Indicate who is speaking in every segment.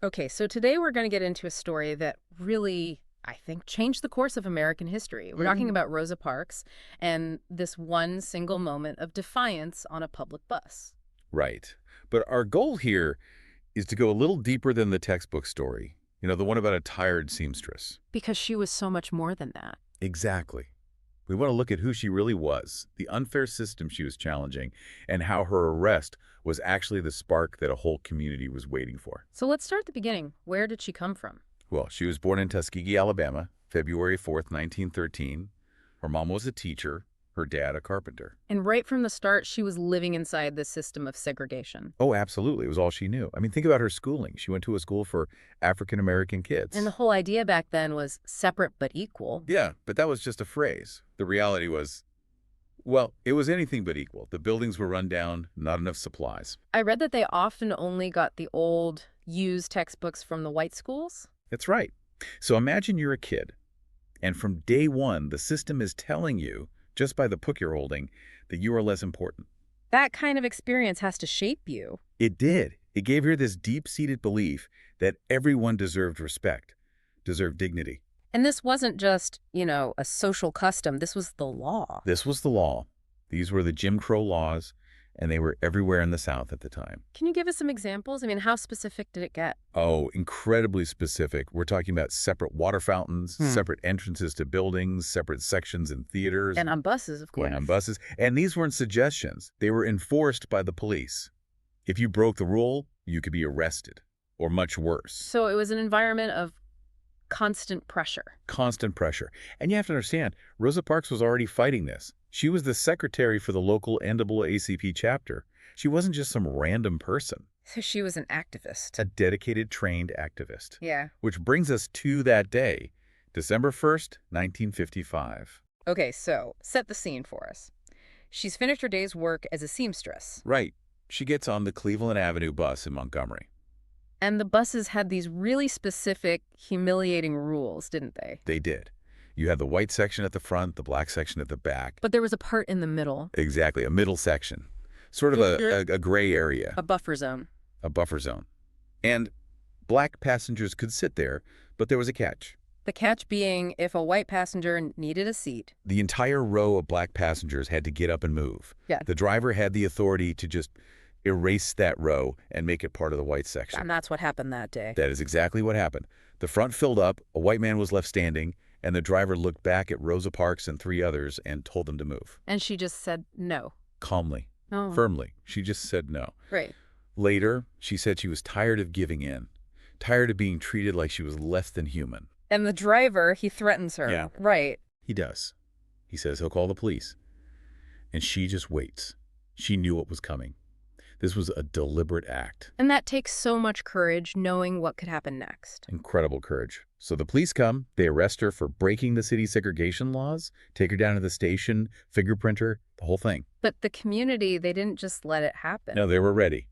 Speaker 1: Okay, so today we're going to get into a story that really, I think, changed the course of American history. We're talking about Rosa Parks and this one single moment of defiance on a public bus.
Speaker 2: Right. But our goal here is to go a little deeper than the textbook story. The one about a tired seamstress.
Speaker 1: Because she was so much more than that.
Speaker 2: Exactly. We want to look at who she really was, the unfair system she was challenging, and how her arrest was actually the spark that a whole community was waiting for.
Speaker 1: So let's start at the beginning. Where did she come from?
Speaker 2: Well, she was born in Tuskegee, Alabama, February 4th, 1913. Her mom was a teacher, her dad a carpenter.
Speaker 1: And right from the start, she was living inside this system of segregation.
Speaker 2: Oh, absolutely. It was all she knew. I mean, think about her schooling. She went to a school for African-American kids.
Speaker 1: And the whole idea back then was separate but equal.
Speaker 2: Yeah, but that was just a phrase. The reality was, well, it was anything but equal. The buildings were run down, not enough supplies.
Speaker 1: I read that they often only got the old, used textbooks from the white schools.
Speaker 2: That's right. So imagine you're a kid, and from day one, the system is telling you, just by the book you're holding, that you are less important.
Speaker 1: That kind of experience has to shape you.
Speaker 2: It did. It gave her this deep-seated belief that everyone deserved respect, deserved dignity.
Speaker 1: And this wasn't just, a social custom. This was the law.
Speaker 2: This was the law. These were the Jim Crow laws, and they were everywhere in the South at the time.
Speaker 1: Can you give us some examples? I mean, how specific did it get?
Speaker 2: Oh, incredibly specific. We're talking about separate water fountains, separate entrances to buildings, separate sections in theaters.
Speaker 1: And on buses, of course.
Speaker 2: Yeah, on buses. And these weren't suggestions. They were enforced by the police. If you broke the rule, you could be arrested, or much worse.
Speaker 1: So it was an environment of constant pressure.
Speaker 2: Constant pressure. And you have to understand, Rosa Parks was already fighting this. She was the secretary for the local NAACP chapter. She wasn't just some random person.
Speaker 1: So she was an activist.
Speaker 2: A dedicated, trained activist.
Speaker 1: Yeah.
Speaker 2: Which brings us to that day, December 1st, 1955.
Speaker 1: Okay, so set the scene for us. She's finished her day's work as a seamstress.
Speaker 2: Right. She gets on the Cleveland Avenue bus in Montgomery.
Speaker 1: And the buses had these really specific, humiliating rules, didn't they?
Speaker 2: They did. You had the white section at the front, the black section at the back.
Speaker 1: But there was a part in the middle.
Speaker 2: Exactly, a middle section. Sort of a gray area.
Speaker 1: A buffer zone.
Speaker 2: A buffer zone. And black passengers could sit there, but there was a catch.
Speaker 1: The catch being if a white passenger needed a seat.
Speaker 2: The entire row of black passengers had to get up and move.
Speaker 1: Yeah.
Speaker 2: The driver had the authority to just erase that row and make it part of the white section.
Speaker 1: And that's what happened that day.
Speaker 2: That is exactly what happened. The front filled up, a white man was left standing, and the driver looked back at Rosa Parks and three others and told them to move.
Speaker 1: And she just said no.
Speaker 2: Calmly,
Speaker 1: Oh.
Speaker 2: firmly. She just said no.
Speaker 1: Right.
Speaker 2: Later, she said she was tired of giving in, tired of being treated like she was less than human.
Speaker 1: And the driver, he threatens her.
Speaker 2: Yeah.
Speaker 1: Right.
Speaker 2: He does. He says he'll call the police. And she just waits. She knew what was coming. This was a deliberate act.
Speaker 1: And that takes so much courage, knowing what could happen next.
Speaker 2: Incredible courage. So the police come, they arrest her for breaking the city's segregation laws, take her down to the station, fingerprint her, the whole thing.
Speaker 1: But the community, they didn't just let it happen.
Speaker 2: No, they were ready.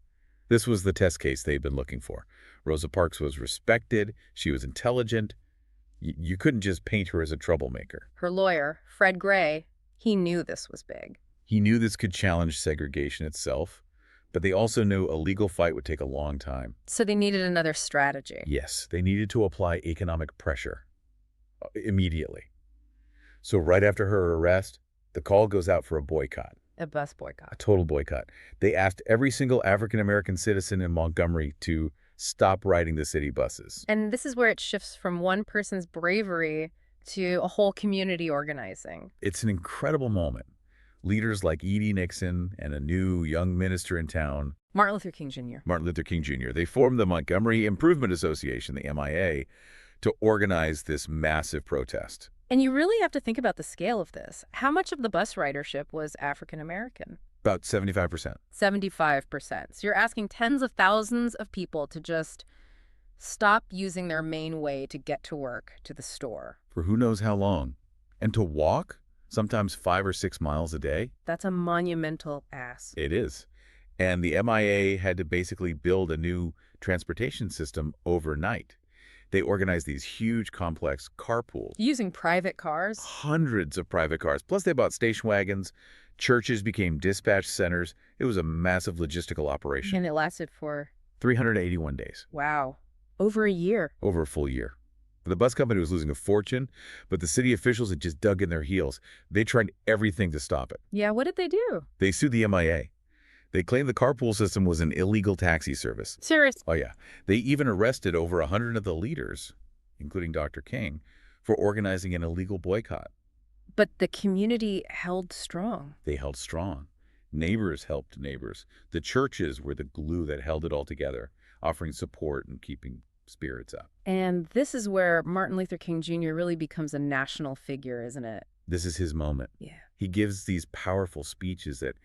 Speaker 2: This was the test case they'd been looking for. Rosa Parks was respected. She was intelligent. You couldn't just paint her as a troublemaker.
Speaker 1: Her lawyer, Fred Gray, he knew this was big.
Speaker 2: He knew this could challenge segregation itself, but they also knew a legal fight would take a long time.
Speaker 1: So they needed another strategy.
Speaker 2: Yes, they needed to apply economic pressure immediately. So right after her arrest, the call goes out for a boycott.
Speaker 1: A bus
Speaker 2: A
Speaker 1: boycott.
Speaker 2: total boycott. They asked every single African-American citizen in Montgomery to stop riding the city buses.
Speaker 1: And this is where it shifts from one person's bravery to a whole community organizing.
Speaker 2: It's an incredible moment. Leaders like E.D. Nixon and a new young minister in town,
Speaker 1: Martin Luther King Jr.
Speaker 2: Martin Luther King Jr., they formed the Montgomery Improvement Association, the MIA, to organize this massive protest.
Speaker 1: And you really have to think about the scale of this. How much of the bus ridership was African American?
Speaker 2: About 75%.
Speaker 1: 75%. So you're asking tens of thousands of people to just stop using their main way to get to work, to the store.
Speaker 2: For who knows how long. And to walk, sometimes 5 or 6 miles a day.
Speaker 1: That's a monumental ask.
Speaker 2: It is. And the MIA had to basically build a new transportation system overnight. They organized these huge, complex carpools.
Speaker 1: Using private cars?
Speaker 2: Hundreds of private cars. Plus, they bought station wagons. Churches became dispatch centers. It was a massive logistical operation.
Speaker 1: And it lasted for,
Speaker 2: 381 days.
Speaker 1: wow. Over a year.
Speaker 2: over a full year. The bus company was losing a fortune, but the city officials had just dug in their heels. They tried everything to stop it.
Speaker 1: Yeah, what did they do?
Speaker 2: They sued the MIA. They claimed the carpool system was an illegal taxi service.
Speaker 1: Serious.
Speaker 2: Oh, yeah. They even arrested over 100 of the leaders, including Dr. King, for organizing an illegal boycott.
Speaker 1: But the community held strong.
Speaker 2: They held strong. Neighbors helped neighbors. The churches were the glue that held it all together, offering support and keeping spirits up.
Speaker 1: And this is where Martin Luther King Jr. really becomes a national figure, isn't it?
Speaker 2: This is his moment.
Speaker 1: Yeah.
Speaker 2: He gives these powerful speeches that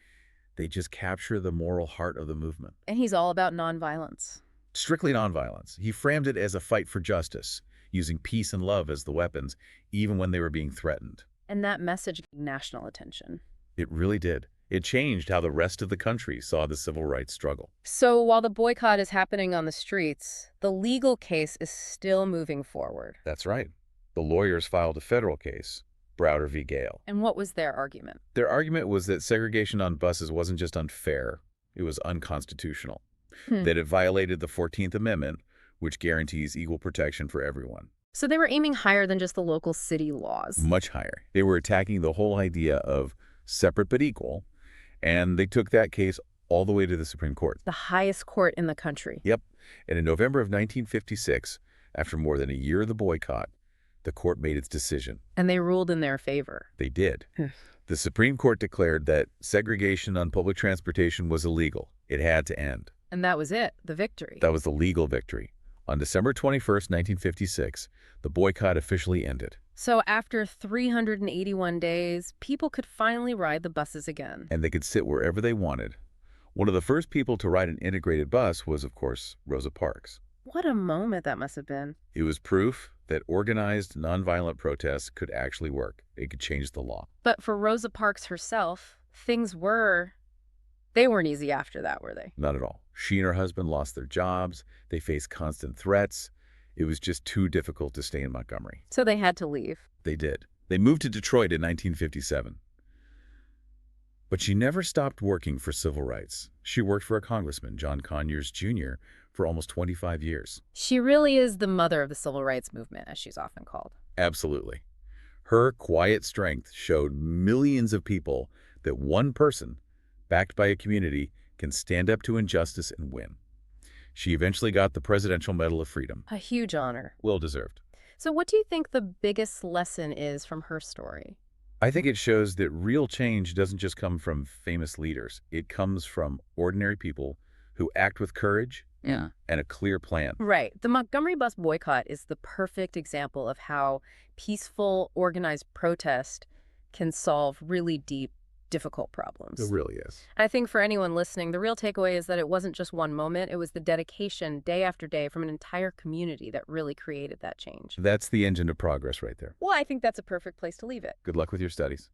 Speaker 2: they just capture the moral heart of the movement.
Speaker 1: And he's all about nonviolence.
Speaker 2: Strictly nonviolence. He framed it as a fight for justice, using peace and love as the weapons, even when they were being threatened.
Speaker 1: And that message gained national attention.
Speaker 2: It really did. It changed how the rest of the country saw the civil rights struggle.
Speaker 1: So while the boycott is happening on the streets, the legal case is still moving forward.
Speaker 2: That's right. The lawyers filed a federal case, Browder v. Gale.
Speaker 1: And what was their argument?
Speaker 2: Their argument was that segregation on buses wasn't just unfair, it was unconstitutional. That it violated the 14th Amendment, which guarantees equal protection for everyone.
Speaker 1: So they were aiming higher than just the local city laws.
Speaker 2: Much higher. They were attacking the whole idea of separate but equal, and they took that case all the way to the Supreme Court.
Speaker 1: The highest court in the country.
Speaker 2: Yep. And in November of 1956, after more than a year of the boycott, the court made its decision.
Speaker 1: And they ruled in their favor.
Speaker 2: They did. The Supreme Court declared that segregation on public transportation was illegal. It had to end.
Speaker 1: And that was it, the victory.
Speaker 2: That was the legal victory. On December 21st, 1956, the boycott officially ended.
Speaker 1: So after 381 days, people could finally ride the buses again.
Speaker 2: And they could sit wherever they wanted. One of the first people to ride an integrated bus was, of course, Rosa Parks.
Speaker 1: What a moment that must have been.
Speaker 2: It was proof that organized, nonviolent protests could actually work. It could change the law.
Speaker 1: But for Rosa Parks herself, they weren't easy after that, were they?
Speaker 2: Not at all. She and her husband lost their jobs. They faced constant threats. It was just too difficult to stay in Montgomery.
Speaker 1: So they had to leave.
Speaker 2: They did. They moved to Detroit in 1957. But she never stopped working for civil rights. She worked for a congressman, John Conyers, Jr., for almost 25 years.
Speaker 1: She really is the mother of the civil rights movement, as she's often called.
Speaker 2: Absolutely. Her quiet strength showed millions of people that one person, backed by a community, can stand up to injustice and win. She eventually got the Presidential Medal of Freedom.
Speaker 1: A huge honor.
Speaker 2: Well deserved.
Speaker 1: So what do you think the biggest lesson is from her story?
Speaker 2: I think it shows that real change doesn't just come from famous leaders. It comes from ordinary people who act with courage and a clear plan.
Speaker 1: Right. The Montgomery bus boycott is the perfect example of how peaceful, organized protest can solve really deep, difficult problems.
Speaker 2: It really is.
Speaker 1: I think for anyone listening, the real takeaway is that it wasn't just one moment. It was the dedication day after day from an entire community that really created that change.
Speaker 2: That's the engine of progress right there.
Speaker 1: Well, I think that's a perfect place to leave it.
Speaker 2: Good luck with your studies.